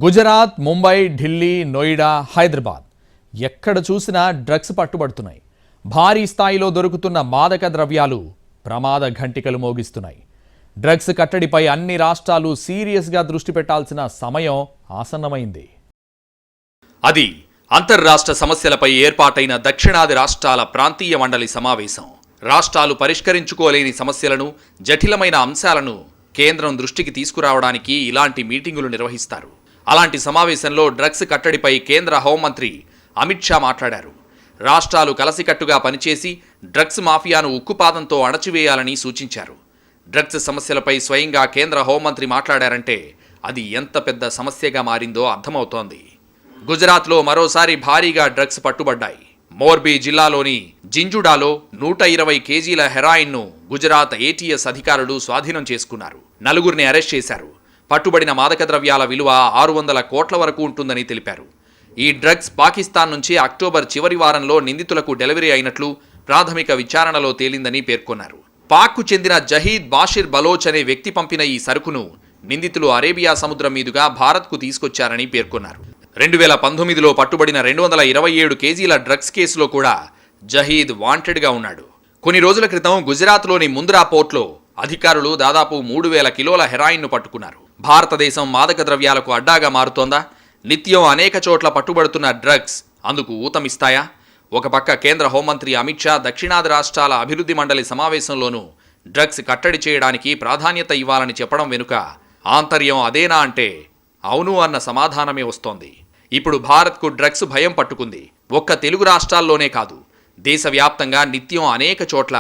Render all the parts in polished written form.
గుజరాత్, ముంబై, ఢిల్లీ, నోయిడా, హైదరాబాద్ ఎక్కడ చూసినా డ్రగ్స్ పట్టుబడుతున్నాయి. భారీ స్థాయిలో దొరుకుతున్న మాదక ద్రవ్యాలు ప్రమాద ఘంటికలు మోగిస్తున్నాయి. డ్రగ్స్ కట్టడిపై అన్ని రాష్ట్రాలు సీరియస్గా దృష్టి పెట్టాల్సిన సమయం ఆసన్నమైంది. అది అంతర్రాష్ట్ర సమస్యలపై ఏర్పాటైన దక్షిణాది రాష్ట్రాల ప్రాంతీయ మండలి సమావేశం. రాష్ట్రాలు పరిష్కరించుకోలేని సమస్యలను, జటిలమైన అంశాలను కేంద్రం దృష్టికి తీసుకురావడానికి ఇలాంటి మీటింగులు నిర్వహిస్తారు. అలాంటి సమావేశంలో డ్రగ్స్ కట్టడిపై కేంద్ర హోంమంత్రి అమిత్ షా మాట్లాడారు. రాష్ట్రాలు కలసికట్టుగా పనిచేసి డ్రగ్స్ మాఫియాను ఉక్కుపాదంతో అణచివేయాలని సూచించారు. డ్రగ్స్ సమస్యలపై స్వయంగా కేంద్ర హోంమంత్రి మాట్లాడారంటే అది ఎంత పెద్ద సమస్యగా మారిందో అర్థమవుతోంది. గుజరాత్లో మరోసారి భారీగా డ్రగ్స్ పట్టుబడ్డాయి. మోర్బీ జిల్లాలోని జింజుడాలో 120 కేజీల హెరాయిన్ను గుజరాత్ ఏటీఎస్ అధికారులు స్వాధీనం చేసుకున్నారు. 4గురిని అరెస్ట్ చేశారు. పట్టుబడిన మాదక ద్రవ్యాల విలువ 600 కోట్ల వరకు ఉంటుందని తెలిపారు. ఈ డ్రగ్స్ పాకిస్తాన్ నుంచి అక్టోబర్ చివరి వారంలో నిందితులకు డెలివరీ అయినట్లు ప్రాథమిక విచారణలో తేలిందని పేర్కొన్నారు. పాక్కు చెందిన జహీద్ బాషిర్ బలోచ్ అనే వ్యక్తి పంపిన ఈ సరుకును నిందితులు అరేబియా సముద్రం మీదుగా భారత్కు తీసుకొచ్చారని పేర్కొన్నారు. 2019లో పట్టుబడిన 227 కేజీల డ్రగ్స్ కేసులో కూడా జహీద్ వాంటెడ్గా ఉన్నాడు. కొన్ని రోజుల క్రితం గుజరాత్లోని ముంద్రా పోర్ట్లో అధికారులు దాదాపు 3000 కిలోల హెరాయిన్ను పట్టుకున్నారు. భారతదేశం మాదక ద్రవ్యాలకు అడ్డాగా మారుతోందా? నిత్యం అనేక చోట్ల పట్టుబడుతున్న డ్రగ్స్ అందుకు ఊతమిస్తాయా? ఒక పక్క కేంద్ర హోంమంత్రి అమిత్ షా దక్షిణాది రాష్ట్రాల అభివృద్ధి మండలి సమావేశంలోనూ డ్రగ్స్ కట్టడి చేయడానికి ప్రాధాన్యత ఇవ్వాలని చెప్పడం వెనుక ఆంతర్యం అదేనా అంటే అవును అన్న సమాధానమే వస్తోంది. ఇప్పుడు భారత్కు డ్రగ్స్ భయం పట్టుకుంది. ఒక్క తెలుగు రాష్ట్రాల్లోనే కాదు, దేశవ్యాప్తంగా నిత్యం అనేక చోట్ల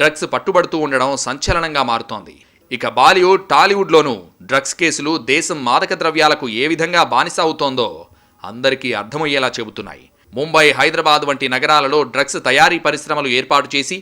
డ్రగ్స్ పట్టుబడుతూ ఉండడం సంచలనంగా మారుతోంది. ఇక బాలీవుడ్, టాలీవుడ్లోనూ డ్రగ్స్ కేసులు దేశం మాదక ద్రవ్యాలకు ఏ విధంగా బానిస అవుతోందో అందరికీ అర్థమయ్యేలా చెబుతున్నాయి. ముంబై, హైదరాబాద్ వంటి నగరాలలో డ్రగ్స్ తయారీ పరిశ్రమలు ఏర్పాటు చేసి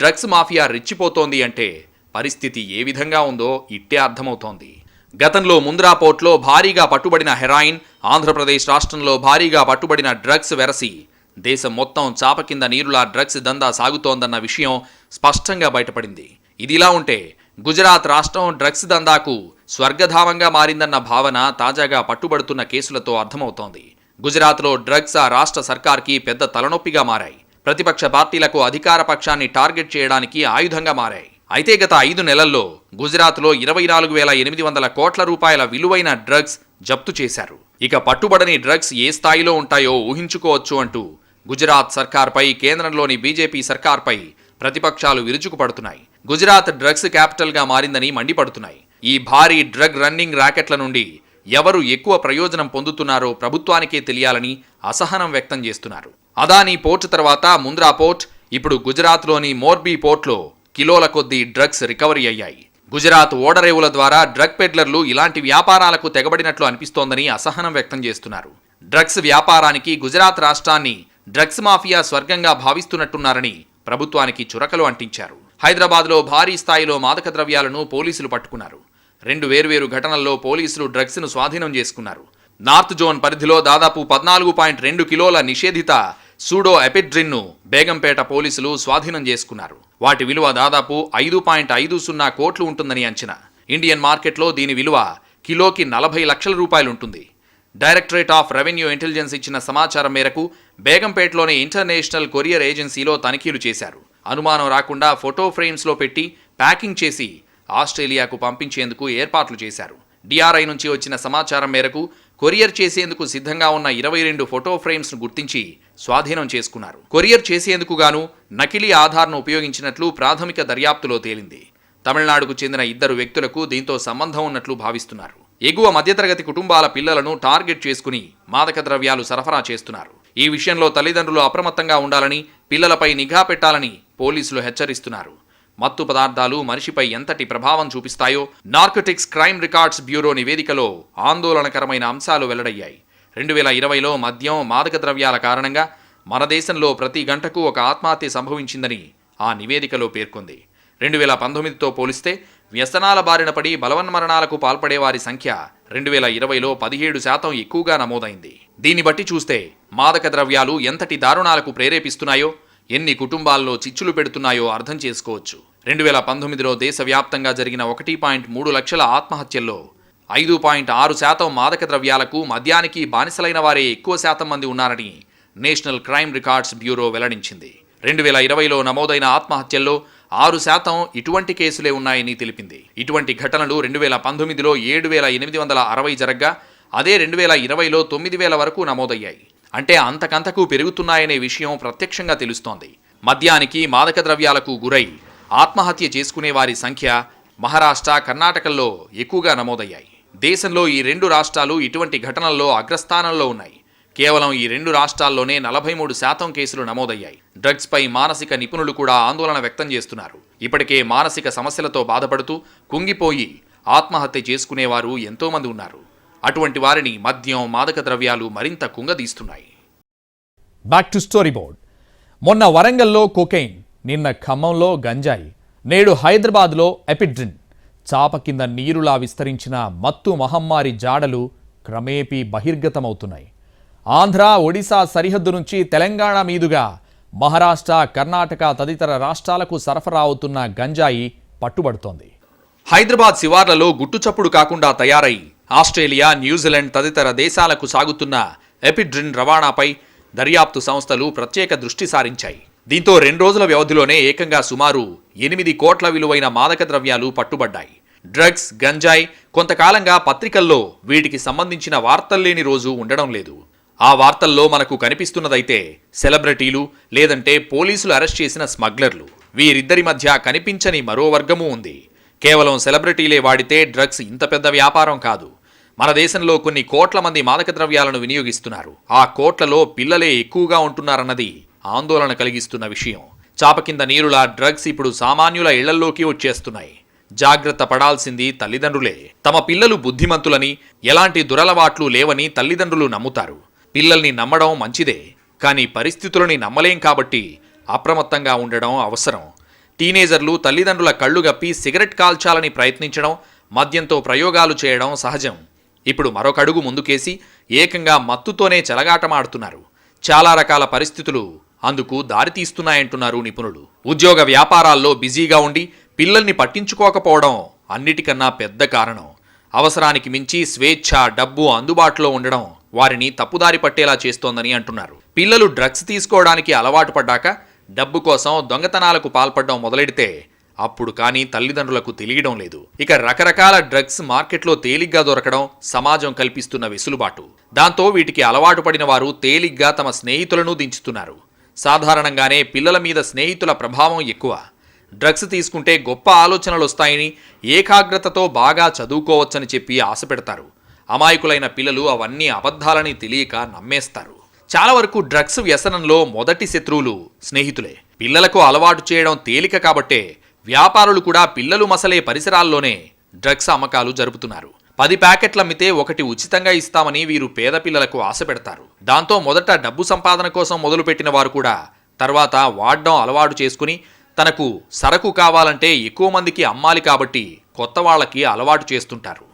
డ్రగ్స్ మాఫియా రెచ్చిపోతోంది అంటే పరిస్థితి ఏ విధంగా ఉందో ఇట్టే అర్థమవుతోంది. గతంలో ముంద్రా పోర్ట్లో భారీగా పట్టుబడిన హెరాయిన్, ఆంధ్రప్రదేశ్ రాష్ట్రంలో భారీగా పట్టుబడిన డ్రగ్స్ వెరసి దేశం మొత్తం చాప కింద నీరులా డ్రగ్స్ దందా సాగుతోందన్న విషయం స్పష్టంగా బయటపడింది. ఇదిలా ఉంటే గుజరాత్ రాష్ట్రం డ్రగ్స్ దందాకు స్వర్గధామంగా మారిందన్న భావన తాజాగా పట్టుబడుతున్న కేసులతో అర్థమవుతోంది. గుజరాత్లో డ్రగ్స్ ఆ రాష్ట్ర సర్కార్కి పెద్ద తలనొప్పిగా మారాయి. ప్రతిపక్ష పార్టీలకు అధికార పక్షాన్ని టార్గెట్ చేయడానికి ఆయుధంగా మారాయి. అయితే గత 5 నెలల్లో గుజరాత్లో 24,800 కోట్ల రూపాయల విలువైన డ్రగ్స్ జప్తు చేశారు. ఇక పట్టుబడని డ్రగ్స్ ఏ స్థాయిలో ఉంటాయో ఊహించుకోవచ్చు అంటూ గుజరాత్ సర్కార్పై, కేంద్రంలోని బీజేపీ సర్కార్పై ప్రతిపక్షాలు విరుచుకుపడుతున్నాయి. గుజరాత్ డ్రగ్స్ క్యాపిటల్గా మారిందని మండిపడుతున్నాయి. ఈ భారీ డ్రగ్ రన్నింగ్ ర్యాకెట్ల నుండి ఎవరు ఎక్కువ ప్రయోజనం పొందుతున్నారో ప్రభుత్వానికే తెలియాలని అసహనం వ్యక్తం చేస్తున్నారు. అదానీ పోర్టు తర్వాత ముంద్రా పోర్ట్, ఇప్పుడు గుజరాత్లోని మోర్బీ పోర్ట్లో కిలోల కొద్దీ డ్రగ్స్ రికవరీ అయ్యాయి. గుజరాత్ ఓడరేవుల ద్వారా డ్రగ్ పెడ్లర్లు ఇలాంటి వ్యాపారాలకు తెగబడినట్లు అనిపిస్తోందని అసహనం వ్యక్తం చేస్తున్నారు. డ్రగ్స్ వ్యాపారానికి గుజరాత్ రాష్ట్రాన్ని డ్రగ్స్ మాఫియా స్వర్గంగా భావిస్తున్నట్టున్నారని ప్రభుత్వానికి చురకలు అంటించారు. హైదరాబాద్లో భారీ స్థాయిలో మాదక ద్రవ్యాలను పోలీసులు పట్టుకున్నారు. 2 వేర్వేరు ఘటనల్లో పోలీసులు డ్రగ్స్ను స్వాధీనం చేసుకున్నారు. నార్త్ జోన్ పరిధిలో దాదాపు 14.2 కిలోల నిషేధిత సూడో ఎపిడ్రిన్ను బేగంపేట పోలీసులు స్వాధీనం చేసుకున్నారు. వాటి విలువ దాదాపు 5.50 కోట్లు ఉంటుందని అంచనా. ఇండియన్ మార్కెట్లో దీని విలువ కిలోకి 40 లక్షల రూపాయలు ఉంటుంది. డైరెక్టరేట్ ఆఫ్ రెవెన్యూ ఇంటెలిజెన్స్ ఇచ్చిన సమాచారం మేరకు బేగంపేటలోని ఇంటర్నేషనల్ కొరియర్ ఏజెన్సీలో తనిఖీలు చేశారు. అనుమానం రాకుండా ఫోటో ఫ్రేమ్స్లో పెట్టి ప్యాకింగ్ చేసి ఆస్ట్రేలియాకు పంపించేందుకు ఏర్పాట్లు చేశారు. డిఆర్ఐ నుంచి వచ్చిన సమాచారం మేరకు కొరియర్ చేసేందుకు సిద్ధంగా ఉన్న 22 ఫోటో ఫ్రేమ్స్ను గుర్తించి స్వాధీనం చేసుకున్నారు. కొరియర్ చేసేందుకు గాను నకిలీ ఆధార్ను ఉపయోగించినట్లు ప్రాథమిక దర్యాప్తులో తేలింది. తమిళనాడుకు చెందిన 2 వ్యక్తులకు దీంతో సంబంధం ఉన్నట్లు భావిస్తున్నారు. ఎగువ మధ్యతరగతి కుటుంబాల పిల్లలను టార్గెట్ చేసుకుని మాదక ద్రవ్యాలు సరఫరా చేస్తున్నారు. ఈ విషయంలో తల్లిదండ్రులు అప్రమత్తంగా ఉండాలని, పిల్లలపై నిఘా పెట్టాలని పోలీసులు హెచ్చరిస్తున్నారు. మత్తు పదార్థాలు మనిషిపై ఎంతటి ప్రభావం చూపిస్తాయో నార్కోటిక్స్ క్రైమ్ రికార్డ్స్ బ్యూరో నివేదికలో ఆందోళనకరమైన అంశాలు వెల్లడయ్యాయి. 2020లో మద్యం, మాదక ద్రవ్యాల కారణంగా మన దేశంలో ప్రతి గంటకు ఒక ఆత్మహత్య సంభవించిందని ఆ నివేదికలో పేర్కొంది. 2019తో పోలిస్తే వ్యసనాల బారిన పడి బలవన్మరణాలకు పాల్పడే వారి సంఖ్య 2020లో 17% ఎక్కువగా నమోదైంది. దీన్ని బట్టి చూస్తే మాదక ద్రవ్యాలు ఎంతటి దారుణాలకు ప్రేరేపిస్తున్నాయో, ఎన్ని కుటుంబాల్లో చిచ్చులు పెడుతున్నాయో అర్థం చేసుకోవచ్చు. 2019లో దేశవ్యాప్తంగా జరిగిన 1.3 లక్షల ఆత్మహత్యల్లో 5.6% మాదక ద్రవ్యాలకు మద్యానికి బానిసలైన వారే ఎక్కువ శాతం మంది ఉన్నారని నేషనల్ క్రైమ్ రికార్డ్స్ బ్యూరో వెల్లడించింది. 2020లో నమోదైన ఆత్మహత్యల్లో 6% ఇటువంటి కేసులే ఉన్నాయని తెలిపింది. ఇటువంటి ఘటనలు 2019లో 7,860 జరగ్గా అదే 2020లో 9,000 వరకు నమోదయ్యాయి. అంటే అంతకంతకు పెరుగుతున్నాయనే విషయం ప్రత్యక్షంగా తెలుస్తోంది. మద్యానికి మాదక ద్రవ్యాలకు గురై ఆత్మహత్య చేసుకునే వారి సంఖ్య మహారాష్ట్ర, కర్ణాటకల్లో ఎక్కువగా నమోదయ్యాయి. దేశంలో ఈ 2 రాష్ట్రాలు ఇటువంటి ఘటనల్లో అగ్రస్థానంలో ఉన్నాయి. కేవలం ఈ 2 రాష్ట్రాల్లోనే 43% కేసులు నమోదయ్యాయి. డ్రగ్స్ పై మానసిక నిపుణులు కూడా ఆందోళన వ్యక్తం చేస్తున్నారు. ఇప్పటికే మానసిక సమస్యలతో బాధపడుతూ కుంగిపోయి ఆత్మహత్య చేసుకునేవారు ఎంతోమంది ఉన్నారు. అటువంటి వారిని మద్యం, మాదక ద్రవ్యాలు మరింత కుంగదీస్తున్నాయి. Back to story board. మొన్న వరంగల్లో కోకెయిన్, నిన్న ఖమ్మంలో గంజాయి, నేడు హైదరాబాద్లో ఎపిడ్రిన్. చాప కింద నీరులా విస్తరించిన మత్తు మహమ్మారి జాడలు క్రమేపీ బహిర్గతమవుతున్నాయి. ఆంధ్ర, ఒడిశా సరిహద్దు నుంచి తెలంగాణ మీదుగా మహారాష్ట్ర, కర్ణాటక తదితర రాష్ట్రాలకు సరఫరా అవుతున్న గంజాయి పట్టుబడుతోంది. హైదరాబాద్ శివార్లలో గుట్టుచప్పుడు కాకుండా తయారై ఆస్ట్రేలియా, న్యూజిలాండ్ తదితర దేశాలకు సాగుతున్న ఎపిడ్రిన్ రవాణాపై దర్యాప్తు సంస్థలు ప్రత్యేక దృష్టి సారించాయి. దీంతో 2 రోజుల వ్యవధిలోనే ఏకంగా సుమారు 8 కోట్ల విలువైన మాదక ద్రవ్యాలు పట్టుబడ్డాయి. డ్రగ్స్, గంజాయి కొంతకాలంగా పత్రికల్లో వీటికి సంబంధించిన వార్తల్లేని రోజు ఉండడం లేదు. ఆ వార్తల్లో మనకు కనిపిస్తున్నదైతే సెలబ్రిటీలు, లేదంటే పోలీసులు అరెస్ట్ చేసిన స్మగ్లర్లు. వీరిద్దరి మధ్య కనిపించని మరో వర్గమూ ఉంది. కేవలం సెలబ్రిటీలే వాడితే డ్రగ్స్ ఇంత పెద్ద వ్యాపారం కాదు. మన దేశంలో కొన్ని కోట్ల మంది మాదక ద్రవ్యాలను వినియోగిస్తున్నారు. ఆ కోట్లలో పిల్లలే ఎక్కువగా ఉంటున్నారన్నది ఆందోళన కలిగిస్తున్న విషయం. చాప కింద నీరులా డ్రగ్స్ ఇప్పుడు సామాన్యుల ఇళ్లల్లోకి వచ్చేస్తున్నాయి. జాగ్రత్త పడాల్సింది తల్లిదండ్రులే. తమ పిల్లలు బుద్ధిమంతులని, ఎలాంటి దురలవాట్లు లేవని తల్లిదండ్రులు నమ్ముతారు. పిల్లల్ని నమ్మడం మంచిదే, కానీ పరిస్థితులని నమ్మలేం కాబట్టి అప్రమత్తంగా ఉండడం అవసరం. టీనేజర్లు తల్లిదండ్రుల కళ్ళు గప్పి సిగరెట్ కాల్చాలని ప్రయత్నించడం, మద్యంతో ప్రయోగాలు చేయడం సహజం. ఇప్పుడు మరొక అడుగు ముందుకేసి ఏకంగా మత్తుతోనే చెలగాటమాడుతున్నారు. చాలా రకాల పరిస్థితులు అందుకు దారితీస్తున్నాయంటున్నారు నిపుణులు. ఉద్యోగ వ్యాపారాల్లో బిజీగా ఉండి పిల్లల్ని పట్టించుకోకపోవడం అన్నిటికన్నా పెద్ద కారణం. అవసరానికి మించి స్వేచ్ఛ, డబ్బు అందుబాటులో ఉండడం వారిని తప్పుదారి పట్టేలా చేస్తోందని అంటున్నారు. పిల్లలు డ్రగ్స్ తీసుకోవడానికి అలవాటు పడ్డాక డబ్బు కోసం దొంగతనాలకు పాల్పడడం మొదలెడితే అప్పుడు కానీ తల్లిదండ్రులకు తెలియడం లేదు. ఇక రకరకాల డ్రగ్స్ మార్కెట్లో తేలిగ్గా దొరకడం సమాజం కల్పిస్తున్న వెసులుబాటు. దాంతో వీటికి అలవాటు పడిన వారు తేలిగ్గా తమ స్నేహితులను దించుతున్నారు. సాధారణంగానే పిల్లల మీద స్నేహితుల ప్రభావం ఎక్కువ. డ్రగ్స్ తీసుకుంటే గొప్ప ఆలోచనలు వస్తాయని, ఏకాగ్రతతో బాగా చదువుకోవచ్చని చెప్పి ఆశ పెడతారు. అమాయకులైన పిల్లలు అవన్నీ అబద్ధాలని తెలియక నమ్మేస్తారు. చాలా వరకు డ్రగ్స్ వ్యసనంలో మొదటి శత్రువులు స్నేహితులే. పిల్లలకు అలవాటు చేయడం తేలిక కాబట్టే వ్యాపారులు కూడా పిల్లలు మసలే పరిసరాల్లోనే డ్రగ్స్ అమ్మకాలు జరుపుతున్నారు. 10 ప్యాకెట్లు అమ్మితే 1 ఉచితంగా ఇస్తామని వీరు పేద పిల్లలకు ఆశ పెడతారు. దాంతో మొదట డబ్బు సంపాదన కోసం మొదలుపెట్టిన వారు కూడా తర్వాత వాడడం అలవాటు చేసుకుని తనకు సరకు కావాలంటే ఎక్కువ మందికి అమ్మాలి కాబట్టి కొత్త వాళ్ళకి అలవాటు చేస్తుంటారు.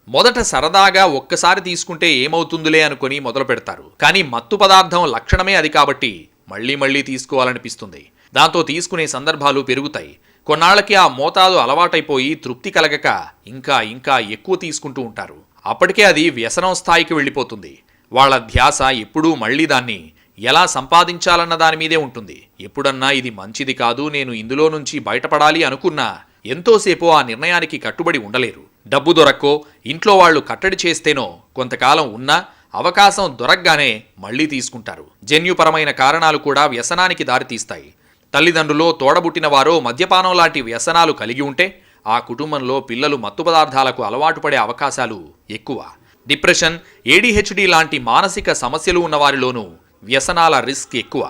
మొదట సరదాగా ఒక్కసారి తీసుకుంటే ఏమవుతుందిలే అనుకుని మొదలు పెడతారు. కానీ మత్తు పదార్థం లక్షణమే అది కాబట్టి మళ్లీ మళ్లీ తీసుకోవాలనిపిస్తుంది. దాంతో తీసుకునే సందర్భాలు పెరుగుతాయి. కొన్నాళ్లకి ఆ మోతాదు అలవాటైపోయి తృప్తి కలగక ఇంకా ఇంకా ఎక్కువ తీసుకుంటూ ఉంటారు. అప్పటికే అది వ్యసనం స్థాయికి వెళ్ళిపోతుంది. వాళ్ళ ధ్యాస ఎప్పుడూ మళ్లీ దాన్ని ఎలా సంపాదించాలన్న దాని మీదే ఉంటుంది. ఎప్పుడన్నా ఇది మంచిది కాదు, నేను ఇందులో నుంచి బయటపడాలి అనుకున్నా ఎంతోసేపో ఆ నిర్ణయానికి కట్టుబడి ఉండలేరు. డబ్బు దొరక్కో, ఇంట్లో వాళ్ళు కట్టడి చేస్తేనో కొంతకాలం ఉన్నా అవకాశం దొరకగానే మళ్లీ తీసుకుంటారు. జన్యుపరమైన కారణాలు కూడా వ్యసనానికి దారితీస్తాయి. తల్లిదండ్రులో తోడబుట్టిన వారో మద్యపానం లాంటి వ్యసనాలు కలిగి ఉంటే ఆ కుటుంబంలో పిల్లలు మత్తు పదార్థాలకు అలవాటు పడే అవకాశాలు ఎక్కువ. డిప్రెషన్, ADHD లాంటి మానసిక సమస్యలు ఉన్నవారిలోనూ వ్యసనాల రిస్క్ ఎక్కువ.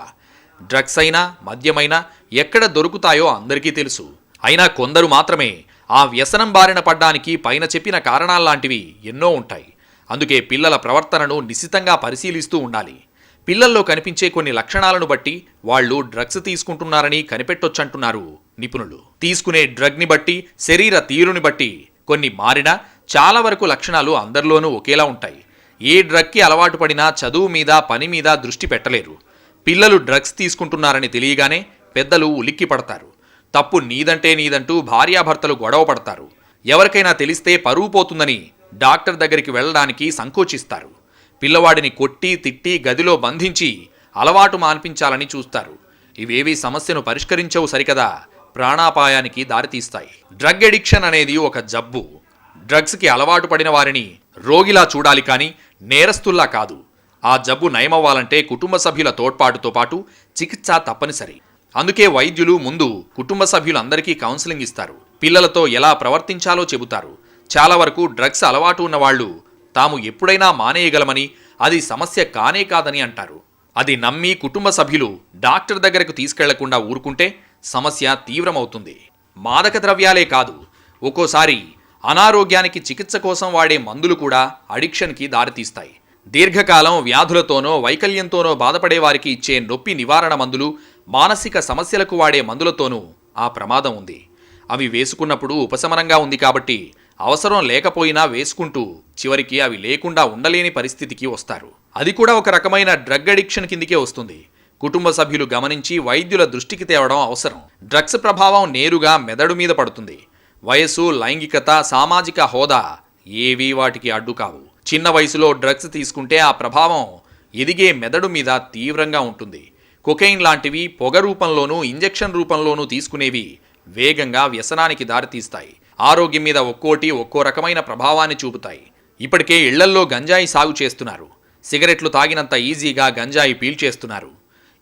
డ్రగ్స్ అయినా మద్యమైనా ఎక్కడ దొరుకుతాయో అందరికీ తెలుసు. అయినా కొందరు మాత్రమే ఆ వ్యసనం బారిన పడ్డానికి పైన చెప్పిన కారణాల్లాంటివి ఎన్నో ఉంటాయి. అందుకే పిల్లల ప్రవర్తనను నిశితంగా పరిశీలిస్తూ ఉండాలి. పిల్లల్లో కనిపించే కొన్ని లక్షణాలను బట్టి వాళ్ళు డ్రగ్స్ తీసుకుంటున్నారని కనిపెట్టొచ్చంటున్నారు నిపుణులు. తీసుకునే డ్రగ్ని బట్టి, శరీర తీరుని బట్టి కొన్ని మారినా చాలా వరకు లక్షణాలు అందరిలోనూ ఒకేలా ఉంటాయి. ఏ డ్రగ్కి అలవాటు పడినా చదువు మీద, పని మీద దృష్టి పెట్టలేరు. పిల్లలు డ్రగ్స్ తీసుకుంటున్నారని తెలియగానే పెద్దలు ఉలిక్కి పడతారు. తప్పు నీదంటే నీదంటూ భార్యాభర్తలు గొడవ పడతారు. ఎవరికైనా తెలిస్తే పరువు పోతుందని డాక్టర్ దగ్గరికి వెళ్ళడానికి సంకోచిస్తారు. పిల్లవాడిని కొట్టి తిట్టి గదిలో బంధించి అలవాటు మాన్పించాలని చూస్తారు. ఇవేవీ సమస్యను పరిష్కరించవు సరికదా, ప్రాణాపాయానికి దారితీస్తాయి. డ్రగ్ ఎడిక్షన్ అనేది ఒక జబ్బు. డ్రగ్స్కి అలవాటు పడిన వారిని రోగిలా చూడాలి కానీ నేరస్తుల్లా కాదు. ఆ జబ్బు నయమవ్వాలంటే కుటుంబ సభ్యుల తోడ్పాటుతో పాటు చికిత్స తప్పనిసరి. అందుకే వైద్యులు ముందు కుటుంబ సభ్యులందరికీ కౌన్సిలింగ్ ఇస్తారు. పిల్లలతో ఎలా ప్రవర్తించాలో చెబుతారు. చాలా వరకు డ్రగ్స్ అలవాటు ఉన్నవాళ్లు తాము ఎప్పుడైనా మానేయగలమని, అది సమస్య కానే కాదని అంటారు. అది నమ్మి కుటుంబ సభ్యులు డాక్టర్ దగ్గరకు తీసుకెళ్లకుండా ఊరుకుంటే సమస్య తీవ్రమవుతుంది. మాదక ద్రవ్యాలే కాదు, ఒక్కోసారి అనారోగ్యానికి చికిత్స కోసం వాడే మందులు కూడా అడిక్షన్కి దారితీస్తాయి. దీర్ఘకాలం వ్యాధులతోనో వైకల్యంతోనో బాధపడే వారికి ఇచ్చే నొప్పి నివారణ మందులు, మానసిక సమస్యలకు వాడే మందులతోనూ ఆ ప్రమాదం ఉంది. అవి వేసుకున్నప్పుడు ఉపశమనంగా ఉంది కాబట్టి అవసరం లేకపోయినా వేసుకుంటూ చివరికి అవి లేకుండా ఉండలేని పరిస్థితికి వస్తారు. అది కూడా ఒక రకమైన డ్రగ్ అడిక్షన్ కిందికే వస్తుంది. కుటుంబ సభ్యులు గమనించి వైద్యుల దృష్టికి తేవడం అవసరం. డ్రగ్స్ ప్రభావం నేరుగా మెదడు మీద పడుతుంది. వయసు, లైంగికత, సామాజిక హోదా ఏవీ వాటికి అడ్డు కావు. చిన్న వయసులో డ్రగ్స్ తీసుకుంటే ఆ ప్రభావం ఎదిగే మెదడు మీద తీవ్రంగా ఉంటుంది. కొకైన్ లాంటివి పొగ రూపంలోనూ ఇంజెక్షన్ రూపంలోనూ తీసుకునేవి వేగంగా వ్యసనానికి దారితీస్తాయి. ఆరోగ్యం మీద ఒక్కో రకమైన ప్రభావాన్ని చూపుతాయి. ఇప్పటికే ఇళ్లల్లో గంజాయి సాగు చేస్తున్నారు. సిగరెట్లు తాగినంత ఈజీగా గంజాయి పీల్చేస్తున్నారు.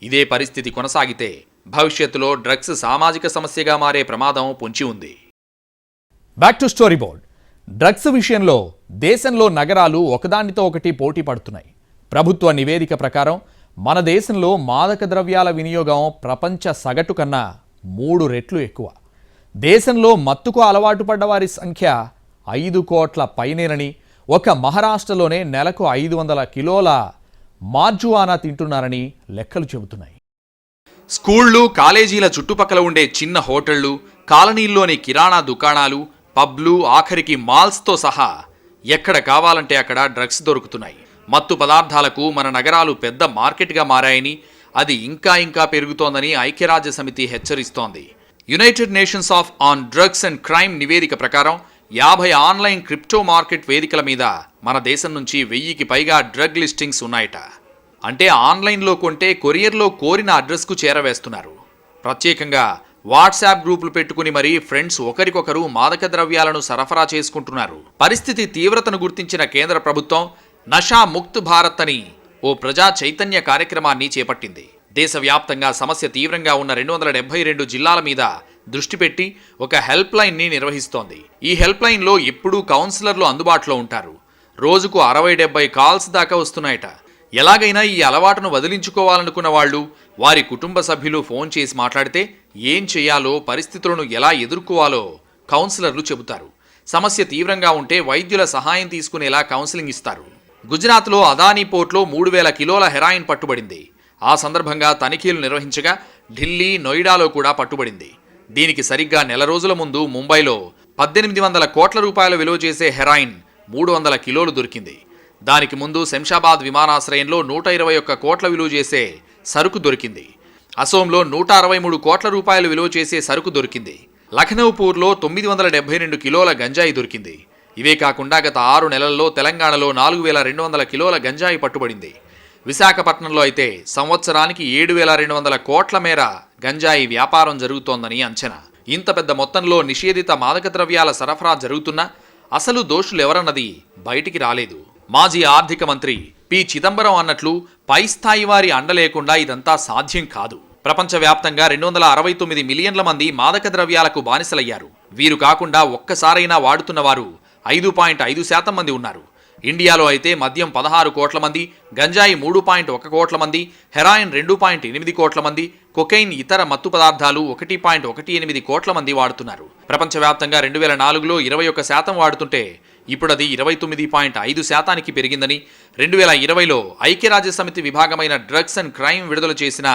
ఇదే పరిస్థితి కొనసాగితే భవిష్యత్తులో డ్రగ్స్ సామాజిక సమస్యగా మారే ప్రమాదం పొంచి ఉంది. Back to story board. Drugs విషయంలో దేశంలో నగరాలు ఒకదానితో ఒకటి పోటీ పడుతున్నాయి. ప్రభుత్వ నివేదిక ప్రకారం మన దేశంలో మాదక ద్రవ్యాల వినియోగం ప్రపంచ సగటు కన్నా 3 రెట్లు ఎక్కువ. దేశంలో మత్తుకు అలవాటు పడ్డ వారి సంఖ్య 5 కోట్ల పైనేనని, ఒక మహారాష్ట్రలోనే నెలకు 500 కిలోల మార్జువానా తింటున్నారని లెక్కలు చెబుతున్నాయి. స్కూళ్లు, కాలేజీల చుట్టుపక్కల ఉండే చిన్న హోటళ్లు, కాలనీల్లోని కిరాణా దుకాణాలు, పబ్లు, ఆఖరికి మాల్స్తో సహా ఎక్కడ కావాలంటే అక్కడ డ్రగ్స్ దొరుకుతున్నాయి. మత్తు పదార్థాలకు మన నగరాలు పెద్ద మార్కెట్గా మారాయని, అది ఇంకా పెరుగుతోందని ఐక్యరాజ్య సమితి హెచ్చరిస్తోంది. United Nations on drugs and crime నివేదిక ప్రకారం 50 ఆన్లైన్ క్రిప్టో మార్కెట్ వేదికల మీద మన దేశం నుంచి 1000కి పైగా డ్రగ్ లిస్టింగ్స్ ఉన్నాయట. అంటే ఆన్లైన్లో కొంటే కొరియర్లో కోరిన అడ్రస్కు చేరవేస్తున్నారు. ప్రత్యేకంగా వాట్సాప్ గ్రూపులు పెట్టుకుని మరీ ఫ్రెండ్స్ ఒకరికొకరు మాదక ద్రవ్యాలను సరఫరా చేసుకుంటున్నారు. పరిస్థితి తీవ్రతను గుర్తించిన కేంద్ర ప్రభుత్వం నషా ముక్త్ భారత్ అని ఓ ప్రజా చైతన్య కార్యక్రమాన్ని చేపట్టింది. దేశవ్యాప్తంగా సమస్య తీవ్రంగా ఉన్న 272 జిల్లాల మీద దృష్టి పెట్టి ఒక హెల్ప్ లైన్ని నిర్వహిస్తోంది. ఈ హెల్ప్ లైన్లో ఎప్పుడూ కౌన్సిలర్లు అందుబాటులో ఉంటారు. రోజుకు 60-70 కాల్స్ దాకా వస్తున్నాయట. ఎలాగైనా ఈ అలవాటును వదిలించుకోవాలనుకున్న వాళ్ళు, వారి కుటుంబ సభ్యులు ఫోన్ చేసి మాట్లాడితే ఏం చేయాలో, పరిస్థితులను ఎలా ఎదుర్కోవాలో కౌన్సిలర్లు చెబుతారు. సమస్య తీవ్రంగా ఉంటే వైద్యుల సహాయం తీసుకునేలా కౌన్సిలింగ్ ఇస్తారు. గుజరాత్లో అదానీ పోర్ట్లో 3000 కిలోల హెరాయిన్ పట్టుబడింది. ఆ సందర్భంగా తనిఖీలు నిర్వహించగా ఢిల్లీ, నోయిడాలో కూడా పట్టుబడింది. దీనికి సరిగ్గా నెల రోజుల ముందు ముంబైలో 1800 కోట్ల రూపాయలు విలువ చేసే హెరాయిన్ 300 కిలోలు దొరికింది. దానికి ముందు శంషాబాద్ విమానాశ్రయంలో 121 కోట్ల విలువ చేసే సరుకు దొరికింది. అసోంలో 163 కోట్ల రూపాయలు విలువ చేసే సరుకు దొరికింది. లఖనౌపూర్లో 972 కిలోల గంజాయి దొరికింది. ఇవే కాకుండా గత 6 నెలల్లో తెలంగాణలో 4200 కిలోల గంజాయి పట్టుబడింది. విశాఖపట్నంలో అయితే సంవత్సరానికి 7200 కోట్ల మేర గంజాయి వ్యాపారం జరుగుతోందని అంచనా. ఇంత పెద్ద మొత్తంలో నిషేధిత మాదక ద్రవ్యాల సరఫరా జరుగుతున్నా అసలు దోషులెవరన్నది బయటికి రాలేదు. మాజీ ఆర్థిక మంత్రి పి. చిదంబరం అన్నట్లు పై స్థాయి వారి అండ లేకుండా ఇదంతా సాధ్యం కాదు. ప్రపంచవ్యాప్తంగా 269 మిలియన్ల మంది మాదక ద్రవ్యాలకు బానిసలయ్యారు. వీరు కాకుండా ఒక్కసారైనా వాడుతున్న వారు 5.5% మంది ఉన్నారు. ఇండియాలో అయితే మద్యం 16 కోట్ల మంది, గంజాయి 3.1 కోట్ల మంది, హెరాయిన్ 2.8 కోట్ల మంది, కొకైన్ ఇతర మత్తు పదార్థాలు 1.18 కోట్ల మంది వాడుతున్నారు. ప్రపంచవ్యాప్తంగా 2004లో 21% వాడుతుంటే ఇప్పుడది 29.5%కి పెరిగిందని 2020లో ఐక్యరాజ్య సమితి విభాగమైన డ్రగ్స్ అండ్ క్రైమ్ విడుదల చేసిన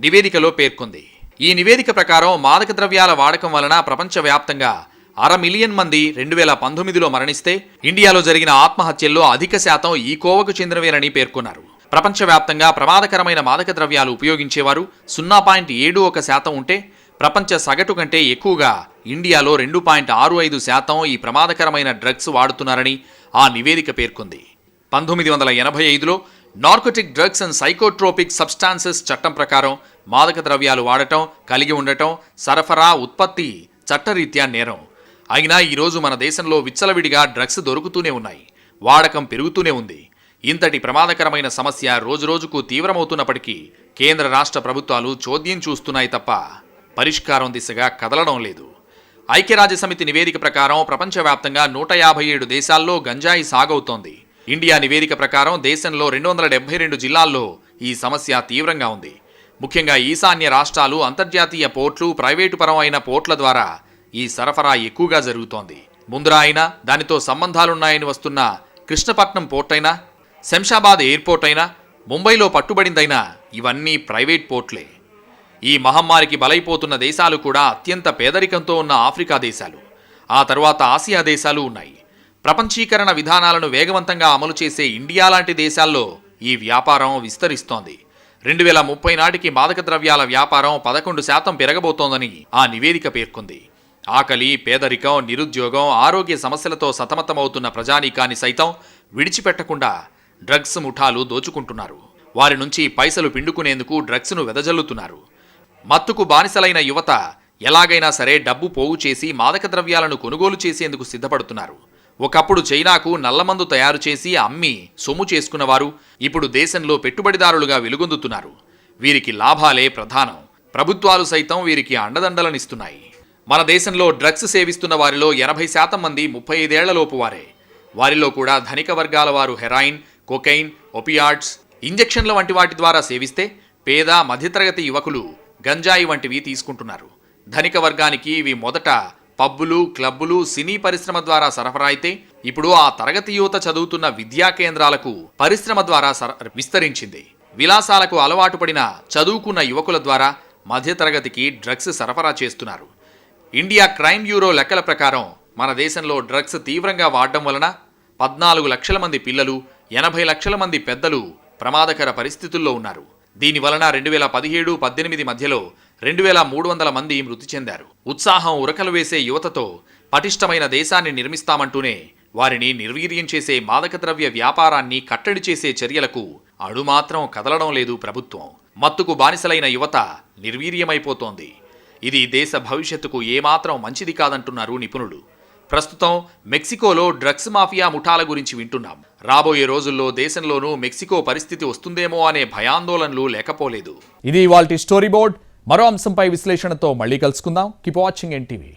నివేదికలో పేర్కొంది. ఈ నివేదిక ప్రకారం మాదక ద్రవ్యాల వాడకం వలన ప్రపంచవ్యాప్తంగా 500,000 మంది 2019లో మరణిస్తే ఇండియాలో జరిగిన ఆత్మహత్యల్లో అధిక శాతం ఈ కోవకు చెందినవేనని పేర్కొన్నారు. ప్రపంచవ్యాప్తంగా ప్రమాదకరమైన మాదక ద్రవ్యాలు ఉపయోగించేవారు 0.71% ఉంటే ప్రపంచ సగటు కంటే ఎక్కువగా ఇండియాలో 2.65% ఈ ప్రమాదకరమైన డ్రగ్స్ వాడుతున్నారని ఆ నివేదిక పేర్కొంది. 1985లో narcotic drugs and psychotropic substances చట్టం ప్రకారం మాదక ద్రవ్యాలు వాడటం, కలిగి ఉండటం, సరఫరా, ఉత్పత్తి చట్టరీత్యా నేరం. అయినా ఈరోజు మన దేశంలో విచ్చలవిడిగా డ్రగ్స్ దొరుకుతూనే ఉన్నాయి, వాడకం పెరుగుతూనే ఉంది. ఇంతటి ప్రమాదకరమైన సమస్య రోజురోజుకు తీవ్రమవుతున్నప్పటికీ కేంద్ర రాష్ట్ర ప్రభుత్వాలు చోద్యం చూస్తున్నాయి తప్ప పరిష్కారం దిశగా కదలడం లేదు. ఐక్యరాజ్యసమితి నివేదిక ప్రకారం ప్రపంచవ్యాప్తంగా 157 దేశాల్లో గంజాయి సాగవుతోంది. ఇండియా నివేదిక ప్రకారం దేశంలో 272 జిల్లాల్లో ఈ సమస్య తీవ్రంగా ఉంది. ముఖ్యంగా ఈశాన్య రాష్ట్రాలు, అంతర్జాతీయ పోర్ట్లు, ప్రైవేటు పరం అయిన పోర్ట్ల ద్వారా ఈ సరఫరా ఎక్కువగా జరుగుతోంది. ముంద్రా అయినా, దానితో సంబంధాలున్నాయని వస్తున్న కృష్ణపట్నం పోర్ట్ అయినా, శంషాబాద్ ఎయిర్పోర్ట్ అయినా, ముంబైలో పట్టుబడిందైనా ఇవన్నీ ప్రైవేట్ పోర్ట్లే. ఈ మహమ్మారికి బలైపోతున్న దేశాలు కూడా అత్యంత పేదరికంతో ఉన్న ఆఫ్రికా దేశాలు, ఆ తర్వాత ఆసియా దేశాలు ఉన్నాయి. ప్రపంచీకరణ విధానాలను వేగవంతంగా అమలు చేసే ఇండియా లాంటి దేశాల్లో ఈ వ్యాపారం విస్తరిస్తోంది. 2030 నాటికి మాదక ద్రవ్యాల వ్యాపారం 11% పెరగబోతోందని ఆ నివేదిక పేర్కొంది. ఆకలి, పేదరికం, నిరుద్యోగం, ఆరోగ్య సమస్యలతో సతమతమవుతున్న ప్రజానీకాన్ని సైతం విడిచిపెట్టకుండా డ్రగ్స్ ముఠాలు దోచుకుంటున్నారు. వారి నుంచి పైసలు పిండుకునేందుకు డ్రగ్స్ను వెదజల్లుతున్నారు. మత్తుకు బానిసలైన యువత ఎలాగైనా సరే డబ్బు పోగు చేసి మాదక ద్రవ్యాలను కొనుగోలు చేసేందుకు సిద్ధపడుతున్నారు. ఒకప్పుడు చైనాకు నల్లమందు తయారు చేసి అమ్మి సొమ్ము చేసుకున్నవారు ఇప్పుడు దేశంలో పెట్టుబడిదారులుగా వెలుగొందుతున్నారు. వీరికి లాభాలే ప్రధానం. ప్రభుత్వాలు సైతం వీరికి అండదండలనిస్తున్నాయి. మన దేశంలో డ్రగ్స్ సేవిస్తున్న వారిలో 80% మంది 35 ఏళ్లలోపు వారే. వారిలో కూడా ధనిక వర్గాల వారు హెరాయిన్, కొకైన్, ఒపియాడ్స్, ఇంజెక్షన్ల వంటి వాటి ద్వారా సేవిస్తే పేద, మధ్యతరగతి యువకులు గంజాయి వంటివి తీసుకుంటున్నారు. ధనిక వర్గానికి ఇవి మొదట పబ్బులు, క్లబ్బులు, సినీ పరిశ్రమ ద్వారా సరఫరా అయితే ఇప్పుడు ఆ తరగతి యువత చదువుతున్న విద్యా కేంద్రాలకు పరిశ్రమ ద్వారా విస్తరించింది. విలాసాలకు అలవాటు పడిన చదువుకున్న యువకుల ద్వారా మధ్యతరగతికి డ్రగ్స్ సరఫరా చేస్తున్నారు. ఇండియా క్రైమ్ బ్యూరో లెక్కల ప్రకారం మన దేశంలో డ్రగ్స్ తీవ్రంగా వాడడం వలన 14 లక్షల మంది పిల్లలు, 80 లక్షల మంది పెద్దలు ప్రమాదకర పరిస్థితుల్లో ఉన్నారు. దీని వలన 2017-18 మధ్యలో 2300 మంది మృతి చెందారు. ఉత్సాహం ఉరకలు వేసే యువతతో పటిష్టమైన దేశాన్ని నిర్మిస్తామంటూనే వారిని నిర్వీర్యం చేసే మాదక ద్రవ్య వ్యాపారాన్ని కట్టడి చేసే చర్యలకు అడుమాత్రం కదలడం లేదు ప్రభుత్వం. మత్తుకు బానిసలైన యువత నిర్వీర్యమైపోతోంది. ఇది దేశ భవిష్యత్తుకు ఏమాత్రం మంచిది కాదంటున్నారు నిపుణులు. ప్రస్తుతం మెక్సికోలో డ్రగ్స్ మాఫియా ముఠాల గురించి వింటున్నాం. రాబోయే రోజుల్లో దేశంలోనూ మెక్సికో పరిస్థితి వస్తుందేమో అనే భయాందోళనలు లేకపోలేదు. ఇది ఇవాల్టి స్టోరీ బోర్డ్. మరో అంశంపై విశ్లేషణతో మళ్ళీ కలుసుకుందాం. Keep watching NTV.